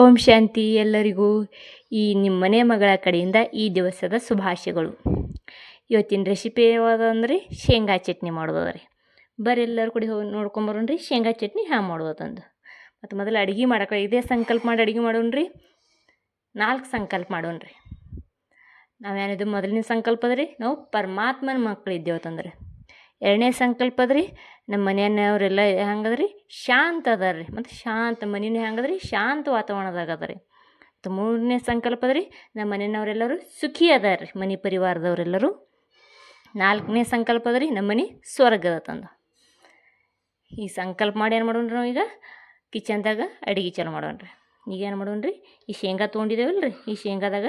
ಓಂ ಶಾಂತಿ. ಎಲ್ಲರಿಗೂ ಈ ನಿಮ್ಮ ಮನೆ ಮಗಳ ಕಡೆಯಿಂದ ಈ ದಿವಸದ ಶುಭಾಶಯಗಳು. ಇವತ್ತಿನ ರೆಸಿಪಿ ಯಾವುದಂದ್ರೆ ಶೇಂಗಾ ಚಟ್ನಿ ಮಾಡೋದು ರೀ. ಬರ್ರಿ ಎಲ್ಲರೂ ಕೂಡ ಹೋಗಿ ನೋಡ್ಕೊಂಬರೋಣ್ರಿ ಶೇಂಗಾ ಚಟ್ನಿ ಹ್ಯಾಂಗೆ ಮಾಡೋದಂದು. ಮತ್ತು ಮೊದಲು ಅಡುಗೆ ಮಾಡೋಕೆ ಇದೇ ಸಂಕಲ್ಪ ಮಾಡಿ ಅಡುಗೆ ಮಾಡೋಣ್ರಿ. 4 ಸಂಕಲ್ಪ ಮಾಡೋಣ್ರಿ. ನಾವೇನಿದು ಮೊದಲನೇ ಸಂಕಲ್ಪ ಅದ್ರಿ, ನಾವು ಪರಮಾತ್ಮನ ಮಕ್ಕಳು ಇದ್ದೇವತ್ತಂದ್ರೆ. 2ನೇ ಸಂಕಲ್ಪ ಅದ್ರಿ, ನಮ್ಮ ಮನೆಯವರೆಲ್ಲ ಹೆಂಗದ್ರಿ ಶಾಂತ ಅದಾರ ರೀ. ಮತ್ತು ಶಾಂತ ಮನೇನು ಹೆಂಗದ್ರಿ ಶಾಂತ ವಾತಾವರಣದಾಗ ಅದ ರೀ. ಮತ್ತು 3ನೇ ಸಂಕಲ್ಪ ಅದ್ರಿ, ನಮ್ಮ ಮನೆಯವರೆಲ್ಲರೂ ಸುಖಿ ಅದಾರ ರೀ, ಮನೆ ಪರಿವಾರದವರೆಲ್ಲರೂ. 4ನೇ ಸಂಕಲ್ಪ ಅದ್ರಿ, ನಮ್ಮ ಮನೆ ಸ್ವರ್ಗದ ತಂದು. ಈ ಸಂಕಲ್ಪ ಮಾಡಿ ಏನು ಮಾಡೋಣ್ರಿ, ನಾವು ಈಗ ಕಿಚನ್ದಾಗ ಅಡುಗೆ ಚಾಲು ಮಾಡೋಣ್ರಿ. ಈಗ ಏನು ಮಾಡೋಣ್ರಿ, ಈ ಶೇಂಗಾ ತೊಗೊಂಡಿದ್ದೇವಲ್ಲ ರೀ, ಈ ಶೇಂಗಾದಾಗ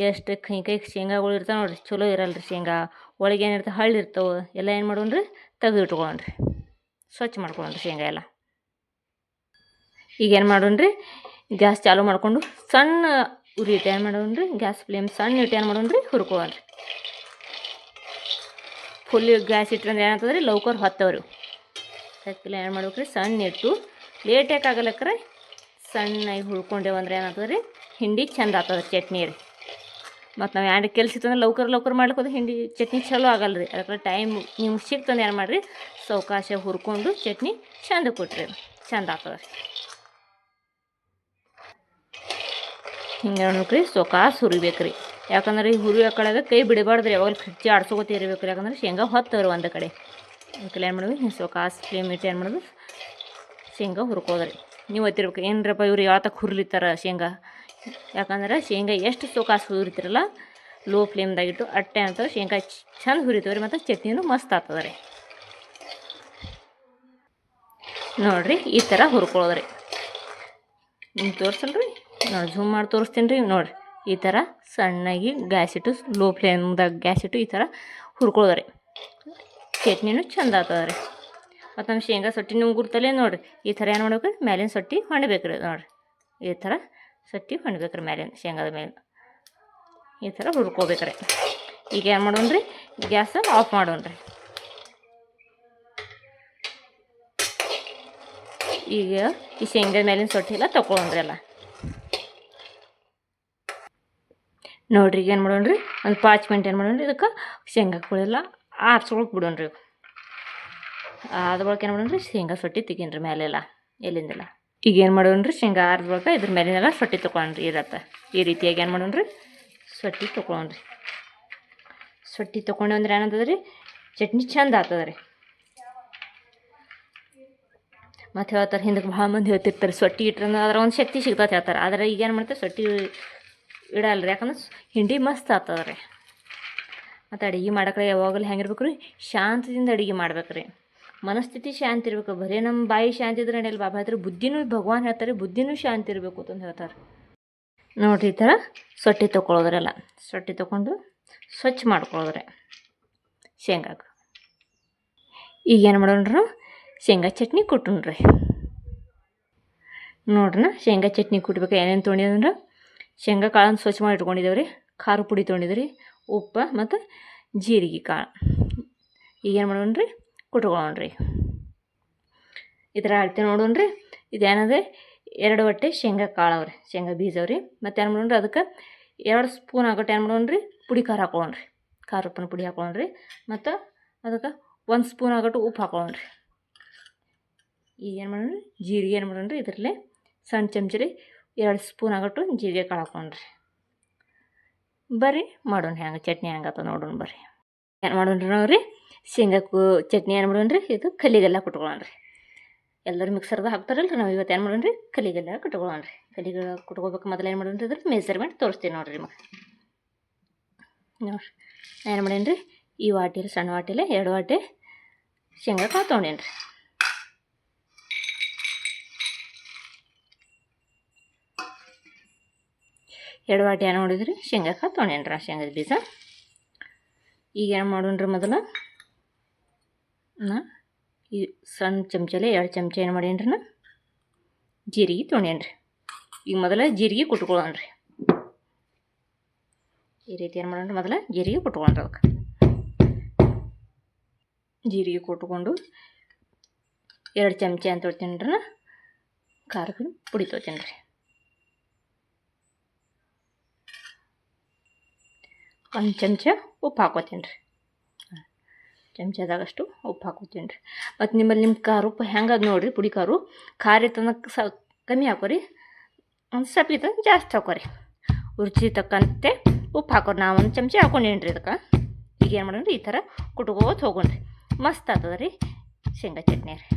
ಎಷ್ಟು ಕೈ ಶೇಂಗಾಗಳು ಇರ್ತಾವೆ ನೋಡಿರಿ, ಚಲೋ ಇರಲ್ಲ ರೀ ಶೇಂಗಾ. ಒಳಗೆ ಏನಿರ್ತಾವೆ ಹಳ್ಳಿ ಇರ್ತಾವೆ, ಎಲ್ಲ ಏನು ಮಾಡೋಣ್ರಿ ತೆಗೆದು ಇಟ್ಕೊಳ್ಳೋಣ್ರಿ. ಸ್ವಚ್ಛ ಮಾಡ್ಕೊಳ್ಳೋಣ್ರಿ ಶೇಂಗಾ ಎಲ್ಲ. ಈಗ ಏನು ಮಾಡೋಣ್ರಿ, ಗ್ಯಾಸ್ ಚಾಲು ಮಾಡಿಕೊಂಡು ಸಣ್ಣ ಉರಿ ಇಟ್ಟು ಏನು ಮಾಡೋಣ್ರಿ, ಗ್ಯಾಸ್ ಫ್ಲೇಮ್ ಸಣ್ಣ ಇಟ್ಟು ಏನು ಮಾಡೋಣ್ರಿ ಹುರ್ಕೊಳ್ಳೋಣ್ರಿ. ಫುಲ್ ಗ್ಯಾಸ್ ಇಟ್ರಂದ್ರೆ ಏನಾಗ್ತದೆ ರೀ, ಲೌಕರ್ ಹೊತ್ತವ್ರಿ. ಅದಕ್ಕೆಲ್ಲ ಏನು ಮಾಡ್ಬೇಕ್ರಿ, ಸಣ್ಣ ಇಟ್ಟು ಲೇಟಾಗಿ ಆಗಲಕ್ರೆ ಸಣ್ಣಾಗಿ ಹುರ್ಕೊಂಡೇವಂದ್ರೆ ಏನಾಗ್ತದೆ ರೀ, ಹಿಂಡಿ ಚಂದ ಆಗ್ತದೆ ಚಟ್ನಿ ರೀ. ಮತ್ತು ನಾವು ಎರಡು ಕೆಲಸ ಇತ್ತಂದ್ರೆ ಲೌಕರ್ ಮಾಡ್ಲಿಕ್ಕೆ ಹೋದ್ರೆ ಹಿಂಡಿ ಚಟ್ನಿ ಚಲೋ ಆಗಲ್ಲ ರೀ. ಅದಕ್ಕೆ ಟೈಮ್ ನಿಮ್ಗೆ ಸಿಕ್ತಂದು ಏನು ಮಾಡಿರಿ, ಸಾವಕಾಶ ಹುರ್ಕೊಂಡು ಚಟ್ನಿ ಚಂದ ಕೊಟ್ರಿ, ಚಂದ ಆಗ್ತದೆ ರೀ. ಹಿಂಗೆ ನೋಡ್ರಿ ಸಾವಕಾಶ ಹುರಿಬೇಕು ರೀ. ಯಾಕಂದ್ರೆ ಈ ಹುರಿಯೋ ಕಡೆಗೆ ಕೈ ಬಿಡಬಾರ್ದು ರೀ, ಯಾವಾಗ ಫ್ರಿಡ್ಜ್ ಆಡ್ಸೋಗೋತ ಇರಬೇಕು ರೀ. ಯಾಕಂದ್ರೆ ಶೇಂಗಾ ಹೊತ್ತವ್ರು ಒಂದು ಕಡೆ. ಅದಕ್ಕೆಲ್ಲ ಏನು ಮಾಡೋದು, ಹಿಂಗೆ ಸಾವಕಾಶ ಫ್ಲೇಮ್ ಇಟ್ಟು ಏನು ಮಾಡೋದು ಶೇಂಗಾ ಹುರ್ಕೋದ್ರಿ. ನೀವು ಗೊತ್ತಿರ್ಬೇಕು ಏನರಪ್ಪ ಇವ್ರು ಯಾವತ್ತಕ್ಕೆ ಹುರ್ಲಿತ್ತಾರ ಶೇಂಗಾ. ಯಾಕಂದ್ರೆ ಶೇಂಗಾ ಎಷ್ಟು ಸಾವಕಾಶ ಹುರಿತಿರಲ್ಲ ಲೋ ಫ್ಲೇಮ್ದಾಗಿಟ್ಟು ಅಟ್ಟೆ ಅಂತಾರೆ ಶೇಂಗಾ ಚಂದ ಹುರಿತವ್ರಿ. ಮತ್ತು ಚಟ್ನಿನೂ ಮಸ್ತ್ ಆಗ್ತದೆ ರೀ. ನೋಡಿರಿ ಈ ಥರ ಹುರ್ಕೊಳ್ಳೋದ್ರಿ. ನಿಮ್ಗೆ ತೋರಿಸಲ್ರಿ, ನೋಡಿ ಝೂಮ್ ಮಾಡಿ ತೋರಿಸ್ತೀನಿ ರೀ. ನೋಡಿರಿ ಈ ಥರ ಸಣ್ಣಾಗಿ ಗ್ಯಾಸ್ ಇಟ್ಟು ಲೋ ಫ್ಲೇಮ್ದಾಗ ಗ್ಯಾಸ್ ಇಟ್ಟು ಈ ಥರ ಹುರ್ಕೊಳ್ಳೋದ್ರಿ. ಚಟ್ನಿನೂ ಚಂದ ಆಗ್ತದೆ ರೀ. ಮತ್ತು ನಮ್ಮ ಶೇಂಗಾ ಸೊಟ್ಟಿ ನಿಮ್ಗೆ ಗುರ್ತಲೇ ನೋಡಿರಿ, ಈ ಥರ ಏನು ಮಾಡ್ಬೇಕು ರೀ, ಮೇಲಿನ ಸೊಟ್ಟಿ ಹೊಣ್ಬೇಕು ರೀ. ನೋಡಿರಿ ಈ ಥರ ಸೊಟ್ಟಿ ಹೊಣ್ಬೇಕು ರೀ ಮೇಲಿನ ಶೇಂಗಾದ ಮೇಲೆ. ಈ ಥರ ಹುರ್ಕೋಬೇಕ್ರಿ. ಈಗ ಏನು ಮಾಡೋಣ್ರಿ, ಗ್ಯಾಸ್ ಆಫ್ ಮಾಡೋಣ್ರಿ. ಈಗ ಈ ಶೇಂಗಾದ ಮೇಲಿನ ಸೊಟ್ಟಿ ಎಲ್ಲ ತೊಗೊಳೋಣ್ರಿ ಎಲ್ಲ. ನೋಡಿರಿ ಈಗ ಏನು ಮಾಡೋಣ್ರಿ, ಒಂದು 5 ಮಿನಿಟ್ ಏನು ಮಾಡೋಣ್ರಿ, ಇದಕ್ಕೆ ಶೇಂಗಾಗಳೆಲ್ಲ ಆರ್ಸ್ಕೊಳಕ್ಕೆ ಬಿಡೋಣ್ರಿ. ಅದ ಬಳಿಕ ಏನು ಮಾಡೋಣ್ರಿ, ಶೇಂಗಾ ಸೊಟ್ಟಿ ತೆಗೀನ್ರಿ ಮೇಲೆಲ್ಲ ಎಲ್ಲಿಂದೆಲ್ಲ. ಈಗ ಏನು ಮಾಡೋಣ್ರಿ, ಶೇಂಗಾ ಆರ್ದ ಬಳಿಕ ಇದ್ರ ಮೇಲಿನೆಲ್ಲ ಸೊಟ್ಟಿ ತೊಗೊಳ್ರಿ. ಇರತ್ತೆ ಈ ರೀತಿಯಾಗಿ ಏನು ಮಾಡೋಣ್ರಿ, ಸೊಟ್ಟಿ ತೊಗೊಳ್ರಿ. ಸೊಟ್ಟಿ ತೊಗೊಂಡು ಅಂದ್ರೆ ಏನಂತದ ರೀ, ಚಟ್ನಿ ಚಂದ ಆಗ್ತದೆ ರೀ. ಮತ್ತು ಹೇಳ್ತಾರೆ ಹಿಂದಕ್ಕೆ ಭಾಳ ಮಂದಿ ಹೇಳ್ತಿರ್ತಾರೆ ಸೊಟ್ಟಿ ಇಟ್ರಂದ್ರೆ ಅದ್ರ ಒಂದು ಶಕ್ತಿ ಸಿಗ್ತದೆ ಹೇಳ್ತಾರೆ. ಆದರೆ ಈಗ ಏನು ಮಾಡ್ತಾರೆ ಸೊಟ್ಟಿ ಇಡಲ್ಲ ರೀ, ಯಾಕಂದ್ರೆ ಹಿಂಡಿ ಮಸ್ತ್ ಆಗ್ತದೆ ರೀ. ಮತ್ತು ಅಡುಗೆ ಮಾಡೋಕೆ ಯಾವಾಗಲೂ ಹೆಂಗಿರ್ಬೇಕು ರೀ, ಶಾಂತದಿಂದ ಅಡುಗೆ ಮಾಡ್ಬೇಕು ರೀ. ಮನಸ್ಥಿತಿ ಶಾಂತಿ ಇರಬೇಕು. ಬರೀ ನಮ್ಮ ಬಾಯಿ ಶಾಂತಿ ಇದ್ರೆ ನಡೆಯಲ್ಲ. ಬಾಬಾ ಹತ್ರ ಬುದ್ಧಿನೂ ಭಗವಾನ್ ಹೇಳ್ತಾರೆ, ಬುದ್ಧಿನೂ ಶಾಂತಿ ಇರಬೇಕು ಅಂತಂದು ಹೇಳ್ತಾರೆ. ನೋಡಿರಿ ಈ ಥರ ಸೊಟ್ಟಿ ತೊಗೊಳೋದ್ರೆಲ್ಲ. ಸೊಟ್ಟಿ ತೊಗೊಂಡು ಸ್ವಚ್ಛ ಮಾಡ್ಕೊಳ್ಳೋದ್ರೆ ಶೇಂಗಾಗೆ. ಈಗ ಏನು ಮಾಡೋಣ್ರಿ, ಶೇಂಗಾ ಚಟ್ನಿ ಕುಟ್ಟಣ್ರಿ. ನೋಡ್ರಿ ಶೇಂಗಾ ಚಟ್ನಿ ಕುಟ್ಬೇಕು ಏನೇನು ತೊಗೊಂಡಿದ್ರೆ, ಶೇಂಗಾ ಕಾಳನ್ನು ಸ್ವಚ್ಛ ಮಾಡಿ ಇಟ್ಕೊಂಡಿದ್ದೇವೆ ರೀ. ಖಾರ ಪುಡಿ ತೊಗೊಂಡಿದ್ರಿ, ಉಪ್ಪು ಮತ್ತು ಜೀರಿಗೆ ಕಾಳು. ಈಗೇನು ಮಾಡೋಣ್ರಿ, ಕುಟ್ಕೊಳ್ಳೋಣ್ರಿ. ಈ ಥರ ಅಳತೆ ನೋಡೋಣ್ರಿ. ಇದೇನಂದರೆ 2 ಹೊಟ್ಟೆ ಶೇಂಗಾ ಕಾಳು ಅವ್ರಿ, ಶೇಂಗಾ ಬೀಜ ಅವ್ರಿ. ಮತ್ತು ಏನು ಮಾಡೋಣ್ರಿ, ಅದಕ್ಕೆ 2 ಸ್ಪೂನ್ ಆಗೋಟ್ಟು ಏನು ಮಾಡೋಣ್ರಿ, ಪುಡಿ ಖಾರ ಹಾಕೊಳ್ಳೋಣ್ರಿ. ಖಾರ ಉಪ್ಪಿನ ಪುಡಿ ಹಾಕೊಳ್ಳೋಣ್ರಿ. ಮತ್ತು ಅದಕ್ಕೆ 1 ಸ್ಪೂನ್ ಆಗೋಟ್ಟು ಉಪ್ಪು ಹಾಕೊಳ್ಳೋಣ್ರಿ. ಈಗ ಏನು ಮಾಡೋಣ್ರಿ, ಜೀರಿಗೆ ಏನು ಮಾಡೋಣ್ರಿ, ಇದರಲ್ಲೇ ಸಣ್ಣ ಚಮಚರಿ 2 ಸ್ಪೂನ್ ಆಗೋಟ್ಟು ಜೀರಿಗೆ ಕಾಳು ಹಾಕೊಳ್ಳೋಣ್ರಿ. ಬರ್ರಿ ಮಾಡೋಣ ಹೆಂಗೆ ಚಟ್ನಿ ಹೆಂಗತ್ತ ನೋಡೋಣ ಬರ್ರಿ. ಏನು ಮಾಡೋಣ್ರಿ ನಾವು ರೀ, ಶೇಂಗಾಕ್ಕೂ ಚಟ್ನಿ ಏನು ಮಾಡೋಣ್ರಿ, ಇದು ಕಲ್ಲಿಗೆಲ್ಲ ಕುಟ್ಕೊಳ್ಳೋಣ್ರಿ. ಎಲ್ಲರೂ ಮಿಕ್ಸರ್ದಾಗ ಹಾಕ್ತಾರಲ್ಲ ರೀ, ನಾವು ಇವತ್ತು ಏನು ಮಾಡೋಣ್ರಿ, ಕಲ್ಲಿಗೆಲ್ಲ ಕುಟ್ಕೊಳ್ಳೋಣ್ರಿ. ಕಲ್ಲಿಗೆಲ್ಲ ಕುಟ್ಕೋಬೇಕು. ಮೊದಲು ಏನು ಮಾಡೋಣ್ರಿ, ಇದ್ರ ಮೆಜರ್ಮೆಂಟ್ ತೋರಿಸ್ತೀನಿ ನೋಡಿರಿ ನಿಮಗೆ. ನೋಡಿರಿ ಏನು ಮಾಡೇನ್ರಿ, ಈ ವಾಟಿಯಲ್ಲಿ ಸಣ್ಣ ವಾಟಿಯಲ್ಲೇ 2 ವಾಟೆ ಶೇಂಗಾ ಕಾಳು ತೊಗೊಂಡೇನ್ರಿ. ಎರಡು ವಾಟಿ ಏನು ನೋಡಿದ್ರಿ ಶೇಂಗಾ ಕಾಳು ತೊಗೊಂಡೇನ್ರಿ, ಶೇಂಗಾದ ಬೀಜ. ಈಗ ಏನು ಮಾಡೋಣ್ರಿ, ಮೊದಲು ಈ ಸಣ್ಣ ಚಮಚಲ್ಲಿ 2 ಚಮಚ ಏನು ಮಾಡೇನ್ರಿ ಜೀರಿಗೆ ತೊಗೊಂಡೇನ್ರಿ. ಈಗ ಮೊದಲು ಜೀರಿಗೆ ಕುಟ್ಕೊಳ್ಳೋಣ್ರಿ. ಈ ರೀತಿ ಏನು ಮಾಡೋಣ್ರಿ, ಮೊದಲು ಜೀರಿಗೆ ಕುಟ್ಕೊಳ್ಳೋಣ್ರಿ. ಅದಕ್ಕೆ ಜೀರಿಗೆ ಕುಟ್ಕೊಂಡು 2 ಚಮಚ ಅಂತ ತೊಗೊತೀನಿ ಖಾರದ ಪುಡಿ ತೊಗೊತೀನಿ ರೀ. ಒಂದು ಚಮಚ ಉಪ್ಪು ಹಾಕೋತೀನಿ ರೀ, ಚಮಚದಾಗಷ್ಟು ಉಪ್ಪು ಹಾಕೋತೀನಿ ರೀ. ಮತ್ತು ನಿಮ್ಮಲ್ಲಿ ನಿಮ್ಮ ಖಾರ ಉಪ್ಪು ಹೆಂಗೆ ಅದು ನೋಡಿರಿ, ಪುಡಿ ಖಾರ ಇತ್ತಂದ್ರೆ ಕಮ್ಮಿ ಹಾಕೋರಿ, ಒಂದು ಸ್ವಲ್ಪ ಇತ್ತಂದ್ರೆ ಜಾಸ್ತಿ ಹಾಕೋರಿ. ರುಚಿ ತಕ್ಕಂತೆ ಉಪ್ಪು ಹಾಕೋರಿ. ನಾ ಒಂದು ಚಮಚ ಹಾಕೊಂಡೇನಿ ರೀ ಇದಕ್ಕೆ. ಈಗ ಏನು ಮಾಡೋಣ ರೀ, ಈ ಥರ ಕುಟ್ಕೋತ ಹೋಗೋಣ್ರಿ. ಮಸ್ತ್ ಆಗ್ತದೆ ರೀ ಶೇಂಗಾ ಚಟ್ನಿ ರೀ.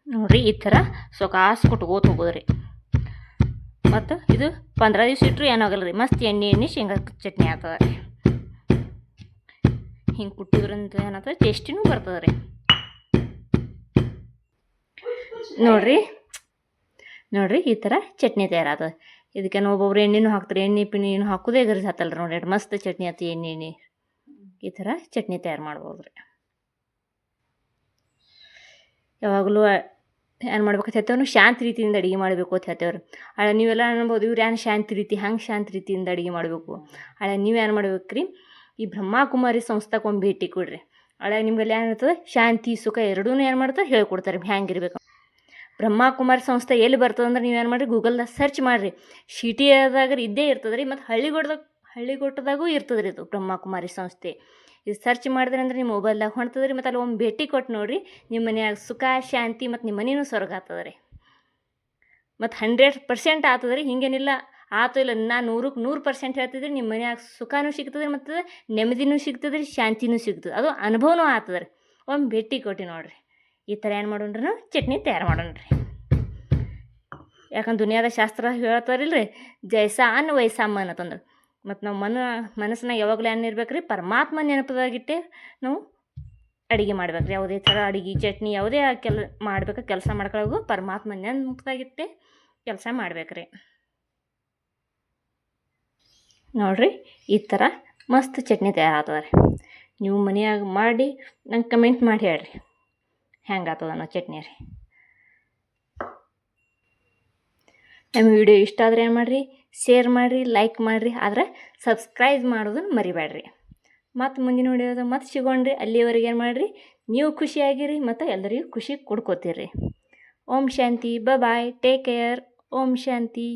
ನೋಡಿರಿ ಈ ಥರ ಸೊಕಾಸು ಕುಟ್ಕೋತ ಹೋಗೋದು ರೀ. ಮತ್ತು ಇದು 15 ದಿವ್ಸ ಇಟ್ಟರು ಏನಾಗಲ್ಲ ರೀ, ಮಸ್ತ್ ಎಣ್ಣೆ ಶೇಂಗಾ ಚಟ್ನಿ ಆಗ್ತದೆ ರೀ. ಹಿಂಗೆ ಕುಟ್ಟಿದ್ರಂತ ಏನಾಗ್ತದೆ, ಟೇಸ್ಟಿನೂ ಬರ್ತದೆ ರೀ. ನೋಡಿರಿ ಈ ಥರ ಚಟ್ನಿ ತಯಾರಾಗ್ತದೆ. ಇದಕ್ಕೆ ಒಬ್ಬೊಬ್ರು ಎಣ್ಣೆನೂ ಹಾಕ್ತಾರೆ, ಎಣ್ಣೆ ಪಿಣ್ಣೆನೂ ಹಾಕೋದೇ ಗರಿಸ್ ಹತ್ತಲ್ಲ ರೀ. ನೋಡಿ ಮಸ್ತ್ ಚಟ್ನಿ ಆಯ್ತು. ಎಣ್ಣೆ ಈ ಥರ ಚಟ್ನಿ ತಯಾರು ಮಾಡ್ಬೋದು ರೀ. ಯಾವಾಗಲೂ ಏನು ಮಾಡ್ಬೇಕು ಹೇಳ್ತೇವೆ, ಶಾಂತ ರೀತಿಯಿಂದ ಅಡುಗೆ ಮಾಡಬೇಕು ಅಂತ ಹೇಳ್ತೇವೆ ರೀ. ನೀವೆಲ್ಲ ಅನ್ಬೋದು, ಇವ್ರು ಏನು ಶಾಂತಿ ರೀತಿ, ಹಂಗೆ ಶಾಂತ ರೀತಿಯಿಂದ ಅಡುಗೆ ಮಾಡಬೇಕು. ನೀವೇನು ಮಾಡ್ಬೇಕು ರೀ, ಈ ಬ್ರಹ್ಮಕುಮಾರಿ ಸಂಸ್ಥಾಕ್ಕೆ ಒಂದು ಭೇಟಿ ಕೊಡ್ರಿ. ನಿಮಗೆಲ್ಲ ಏನಿರ್ತದೆ, ಶಾಂತಿ ಸುಖ ಎರಡೂ ಏನು ಮಾಡ್ತಾರೆ ಹೇಳ್ಕೊಡ್ತಾರೆ ಹೆಂಗಿರ್ಬೇಕು. ಬ್ರಹ್ಮಕುಮಾರಿ ಸಂಸ್ಥೆ ಎಲ್ಲಿ ಬರ್ತದೆ ಅಂದ್ರೆ ನೀವೇನು ಮಾಡಿರಿ, ಗೂಗಲ್ದಾಗ ಸರ್ಚ್ ಮಾಡಿರಿ. ಸಿಟಿಯಾದಾಗ ಇದ್ದೇ ಇರ್ತದೆ ರೀ, ಮತ್ತು ಹಳ್ಳಿಗೊಟ್ಟದಾಗೂ ಇರ್ತದೆ ರೀ ಇದು ಬ್ರಹ್ಮಕುಮಾರಿ ಸಂಸ್ಥೆ. ಇದು ಸರ್ಚ್ ಮಾಡಿದ್ರೆ ಅಂದ್ರೆ ನಿಮ್ಮ ಮೊಬೈಲ್ದಾಗ ಹೊಣ್ತದೆ ರೀ. ಮತ್ತು ಅಲ್ಲಿ ಒಂದು ಭೇಟಿ ಕೊಟ್ಟು ನೋಡಿರಿ, ನಿಮ್ಮ ಮನ್ಯಾಗ ಸುಖ ಶಾಂತಿ ಮತ್ತು ನಿಮ್ಮ ಮನೆಯೂ ಸ್ವರ್ಗ ಆಗ್ತದೆ ರೀ. ಮತ್ತು 100% ಆಗ್ತದೆ ರೀ. ಹಿಂಗೇನಿಲ್ಲ ಆತು ಇಲ್ಲ, ನಾನು 100ಕ್ಕೆ 100% ಹೇಳ್ತಿದ್ರಿ. ನಿಮ್ಮ ಮನ್ಯಾಗ ಸುಖನೂ ಸಿಗ್ತದೆ ರೀ, ಮತ್ತು ನೆಮ್ಮದಿನೂ ಸಿಗ್ತದೆ ರೀ, ಶಾಂತಿನೂ ಸಿಗ್ತದೆ. ಅದು ಅನುಭವನೂ ಆಗ್ತದೆ ರೀ. ಒಂದು ಭೇಟಿ ಕೊಟ್ಟು ನೋಡಿರಿ. ಈ ಥರ ಏನು ಮಾಡೋಣ್ರಿ, ನಾವು ಚಟ್ನಿ ತಯಾರು ಮಾಡೋಣ ರೀ. ಯಾಕಂದ್ರೆ ದುನಿಯಾದ ಶಾಸ್ತ್ರ ಹೇಳ್ತಾರಿಲ್ಲ ರೀ, ಜೈಸಾ ಅನ್ನ ವೈಸಾ ಮನ್ ಅಂತಂದ್ರೆ. ಮತ್ತು ನಾವು ಮನಸ್ಸಿನಾಗ ಯಾವಾಗಲೂ ಏನಿರ್ಬೇಕು ರೀ, ಪರಮಾತ್ಮ ನೆನಪದಾಗಿಟ್ಟೆ ನಾವು ಅಡುಗೆ ಮಾಡ್ಬೇಕು ರೀ. ಯಾವುದೇ ಥರ ಅಡುಗೆ ಚಟ್ನಿ ಯಾವುದೇ ಕೆಲಸ ಮಾಡ್ಕೊಳ್ಳೋದು ಪರಮಾತ್ಮ ನೆನಪದಾಗಿಟ್ಟೆ ಕೆಲಸ ಮಾಡ್ಬೇಕು ರೀ. ನೋಡಿರಿ ಈ ಥರ ಮಸ್ತ್ ಚಟ್ನಿ ತಯಾರಾಗ್ತದೆ ರೀ. ನೀವು ಮನೆಯಾಗ ಮಾಡಿ ನಂಗೆ ಕಮೆಂಟ್ ಮಾಡಿ ಹೇಳ್ರಿ ಹೆಂಗೆ ಆಗ್ತದೆ ಅನ್ನೋ ಚಟ್ನಿ ರೀ. ನಮ್ಮ ವಿಡಿಯೋ ಇಷ್ಟ ಆದರೆ ಏನು ಮಾಡಿರಿ, ಶೇರ್ ಮಾಡಿರಿ, ಲೈಕ್ ಮಾಡಿರಿ. ಆದರೆ ಸಬ್ಸ್ಕ್ರೈಬ್ ಮಾಡೋದನ್ನು ಮರಿಬೇಡ್ರಿ. ಮತ್ತು ಮುಂದಿನ ವಿಡಿಯೋದ ಮತ್ತೆ ಸಿಗೋಣ್ರಿ. ಅಲ್ಲಿವರೆಗೆ ಏನು ಮಾಡಿರಿ, ನೀವು ಖುಷಿಯಾಗಿರಿ ಮತ್ತು ಎಲ್ಲರಿಗೂ ಖುಷಿ ಕೊಡ್ಕೋತೀರಿ. ಓಂ ಶಾಂತಿ. ಬಾಯ್, ಟೇಕ್ ಕೇರ್. ಓಂ ಶಾಂತಿ.